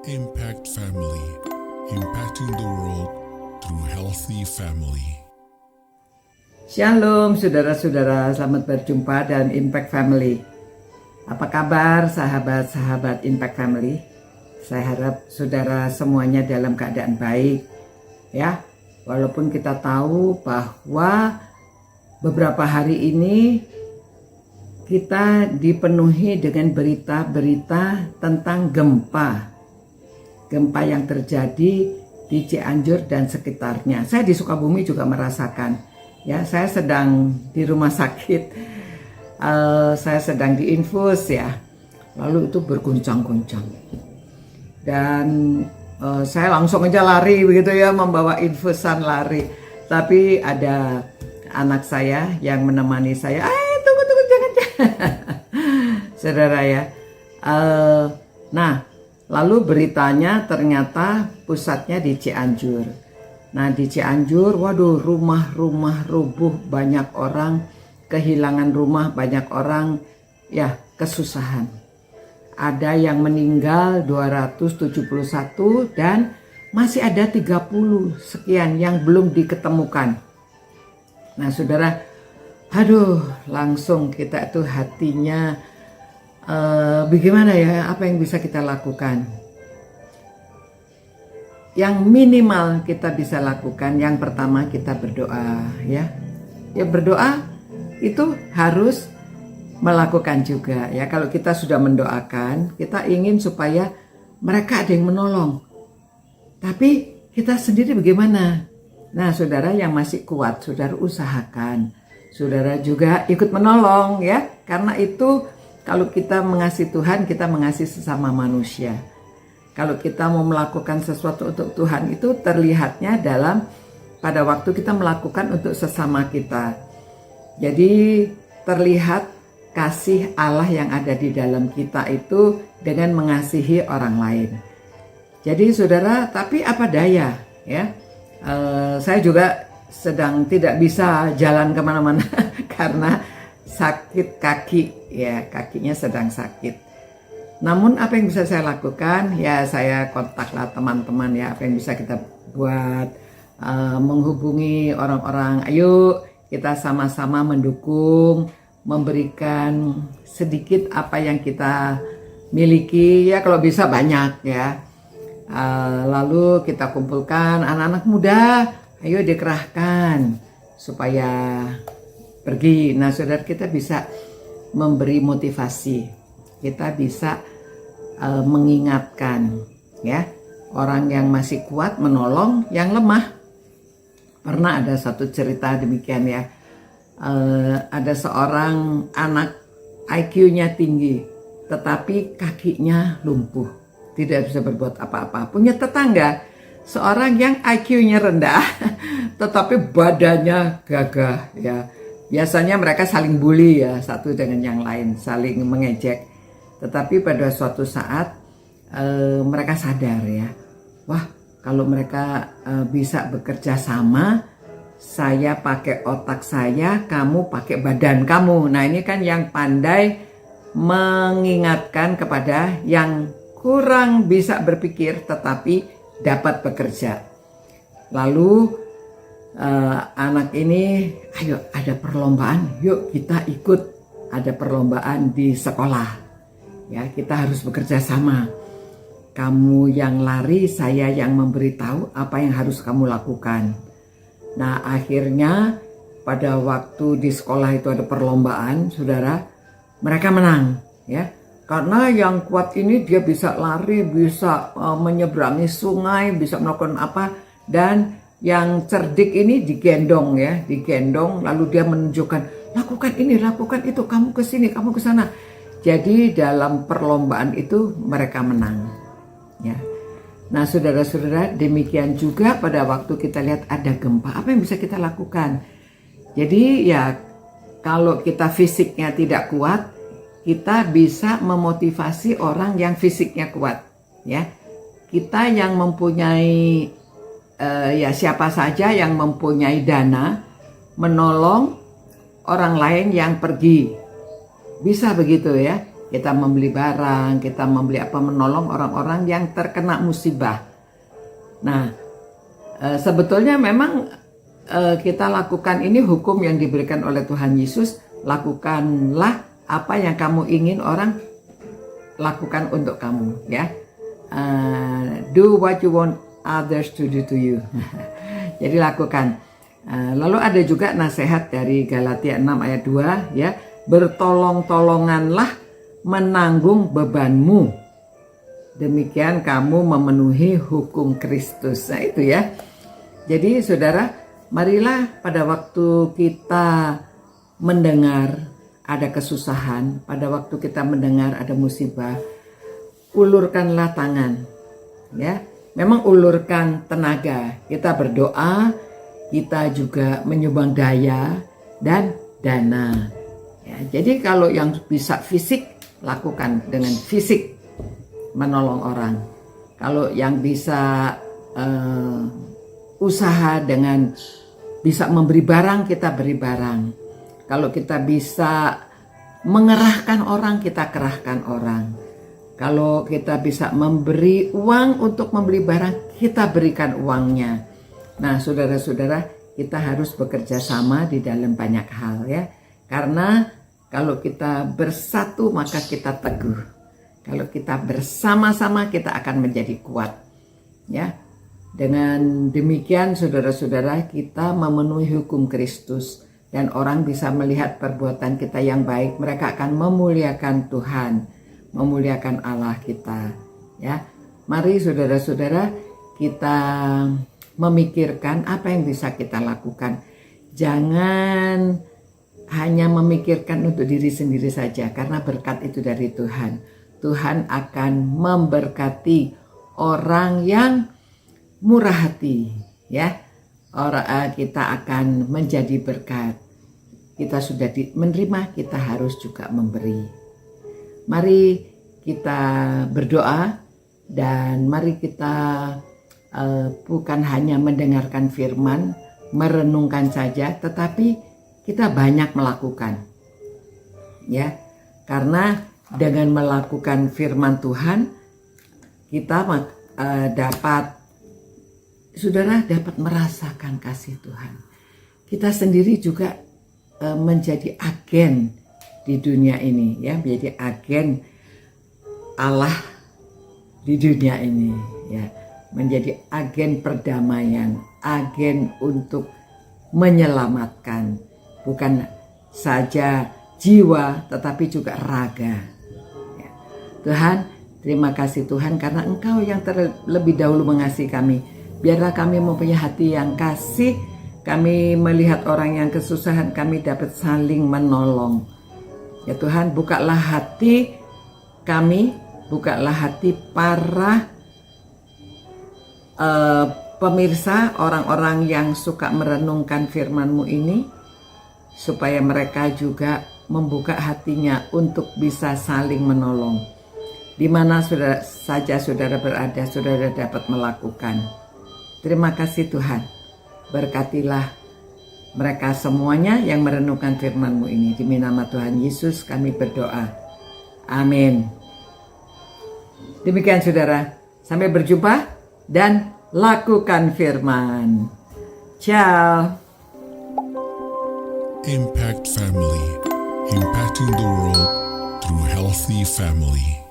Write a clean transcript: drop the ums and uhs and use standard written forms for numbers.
Impact Family, impacting the world through healthy family. Shalom saudara-saudara, selamat berjumpa dan Impact Family. Apa kabar sahabat-sahabat Impact Family? Saya harap saudara semuanya dalam keadaan baik ya. Walaupun kita tahu bahwa beberapa hari ini kita dipenuhi dengan berita-berita tentang gempa yang terjadi di Cianjur dan sekitarnya. Saya di Sukabumi juga merasakan. Ya, saya sedang di rumah sakit, saya sedang diinfus ya. Lalu itu berguncang-guncang. Dan saya langsung aja lari begitu ya, membawa infusan lari. Tapi ada anak saya yang menemani saya. Tunggu jangan. Saudara ya. Lalu beritanya ternyata pusatnya di Cianjur. Nah di Cianjur, waduh, rumah-rumah rubuh, banyak orang kehilangan rumah, banyak orang ya kesusahan. Ada yang meninggal 271 dan masih ada 30 sekian yang belum diketemukan. Nah saudara, langsung kita tuh hatinya bagaimana ya, apa yang bisa kita lakukan? Yang minimal kita bisa lakukan, yang pertama kita berdoa ya. Ya berdoa itu harus melakukan juga ya. Kalau kita sudah mendoakan, kita ingin supaya mereka ada yang menolong. Tapi kita sendiri bagaimana? Nah saudara yang masih kuat, saudara usahakan. Saudara juga ikut menolong ya. Karena itu kalau kita mengasihi Tuhan, kita mengasihi sesama manusia. Kalau kita mau melakukan sesuatu untuk Tuhan, itu terlihatnya dalam pada waktu kita melakukan untuk sesama kita. Jadi terlihat kasih Allah yang ada di dalam kita itu dengan mengasihi orang lain. Jadi saudara, tapi apa daya ya? Saya juga sedang tidak bisa jalan kemana-mana karena sakit kaki ya, kakinya sedang sakit. Namun apa yang bisa saya lakukan ya, saya kontaklah teman-teman ya, apa yang bisa kita buat, menghubungi orang-orang. Ayo kita sama-sama mendukung, memberikan sedikit apa yang kita miliki ya, kalau bisa banyak ya. Lalu kita kumpulkan anak-anak muda, ayo dikerahkan supaya pergi. Nah saudara, kita bisa memberi motivasi, kita bisa mengingatkan ya, orang yang masih kuat menolong yang lemah. Pernah ada satu cerita demikian ya, ada seorang anak IQ-nya tinggi tetapi kakinya lumpuh, tidak bisa berbuat apa-apa. Punya tetangga seorang yang IQ-nya rendah tetapi badannya gagah ya. Biasanya mereka saling bully ya, satu dengan yang lain, saling mengejek. Tetapi pada suatu saat mereka sadar ya, wah kalau mereka bisa bekerja sama, saya pakai otak saya, kamu pakai badan kamu. Nah ini kan yang pandai mengingatkan kepada yang kurang bisa berpikir tetapi dapat bekerja. Lalu anak ini, ayo ada perlombaan, yuk kita ikut, ada perlombaan di sekolah ya, kita harus bekerja sama, kamu yang lari, saya yang memberitahu apa yang harus kamu lakukan. Nah akhirnya pada waktu di sekolah itu ada perlombaan, saudara, mereka menang ya, karena yang kuat ini dia bisa lari, bisa menyeberangi sungai, bisa melakukan apa, dan yang cerdik ini digendong ya, digendong, lalu dia menunjukkan, lakukan ini, lakukan itu, kamu ke sini, kamu ke sana. Jadi dalam perlombaan itu mereka menang ya. Nah saudara-saudara, demikian juga pada waktu kita lihat ada gempa, apa yang bisa kita lakukan? Jadi ya, kalau kita fisiknya tidak kuat, kita bisa memotivasi orang yang fisiknya kuat ya. Kita yang mempunyai ya siapa saja yang mempunyai dana menolong orang lain yang pergi, bisa begitu ya. kita membeli barang, kita membeli apa, menolong orang-orang yang terkena musibah. Nah, sebetulnya memang kita lakukan ini hukum yang diberikan oleh Tuhan Yesus. Lakukanlah apa yang kamu ingin orang lakukan untuk kamu, ya. Do what you want others to do to you. Jadi lakukan. Lalu ada juga nasihat dari Galatia 6 ayat 2, ya. Bertolong-tolonganlah menanggung bebanmu. Demikian kamu memenuhi hukum Kristus. Nah itu ya. Jadi saudara, marilah pada waktu kita mendengar ada kesusahan, pada waktu kita mendengar ada musibah, ulurkanlah tangan. Ya, memang ulurkan tenaga. Kita berdoa, kita juga menyumbang daya dan dana. Ya, jadi kalau yang bisa fisik, lakukan dengan fisik, menolong orang. Kalau yang bisa usaha dengan bisa memberi barang, kita beri barang. Kalau kita bisa mengerahkan orang, kita kerahkan orang. Kalau kita bisa memberi uang untuk membeli barang, kita berikan uangnya. Nah, saudara-saudara, kita harus bekerja sama di dalam banyak hal, ya. Karena kalau kita bersatu maka kita teguh. Kalau kita bersama-sama kita akan menjadi kuat. Ya. Dengan demikian saudara-saudara, kita memenuhi hukum Kristus dan orang bisa melihat perbuatan kita yang baik. Mereka akan memuliakan Tuhan, memuliakan Allah kita. Ya. Mari saudara-saudara, kita memikirkan apa yang bisa kita lakukan. Jangan hanya memikirkan untuk diri sendiri saja, karena berkat itu dari Tuhan. Tuhan akan memberkati orang yang murah hati, ya. Kita akan menjadi berkat. Kita sudah menerima, kita harus juga memberi. Mari kita berdoa dan mari kita bukan hanya mendengarkan firman, merenungkan saja, tetapi kita banyak melakukan, ya. Karena dengan melakukan firman Tuhan, kita saudara dapat merasakan kasih Tuhan. Kita sendiri juga menjadi agen di dunia ini, ya, menjadi agen Allah di dunia ini, ya, menjadi agen perdamaian, agen untuk menyelamatkan, bukan saja jiwa tetapi juga raga. Ya. Tuhan, terima kasih Tuhan karena Engkau yang terlebih dahulu mengasihi kami. Biarlah kami mempunyai hati yang kasih, kami melihat orang yang kesusahan, kami dapat saling menolong. Ya Tuhan, bukalah hati kami, bukalah hati para pemirsa, orang-orang yang suka merenungkan firman-Mu ini, supaya mereka juga membuka hatinya untuk bisa saling menolong. Di mana saja saudara berada, saudara dapat melakukan. Terima kasih Tuhan. Berkatilah mereka semuanya yang merenungkan firman-Mu ini. Demi nama Tuhan Yesus kami berdoa. Amin. Demikian saudara. Sampai berjumpa dan lakukan firman. Ciao. Impact Family, impacting the world through healthy family.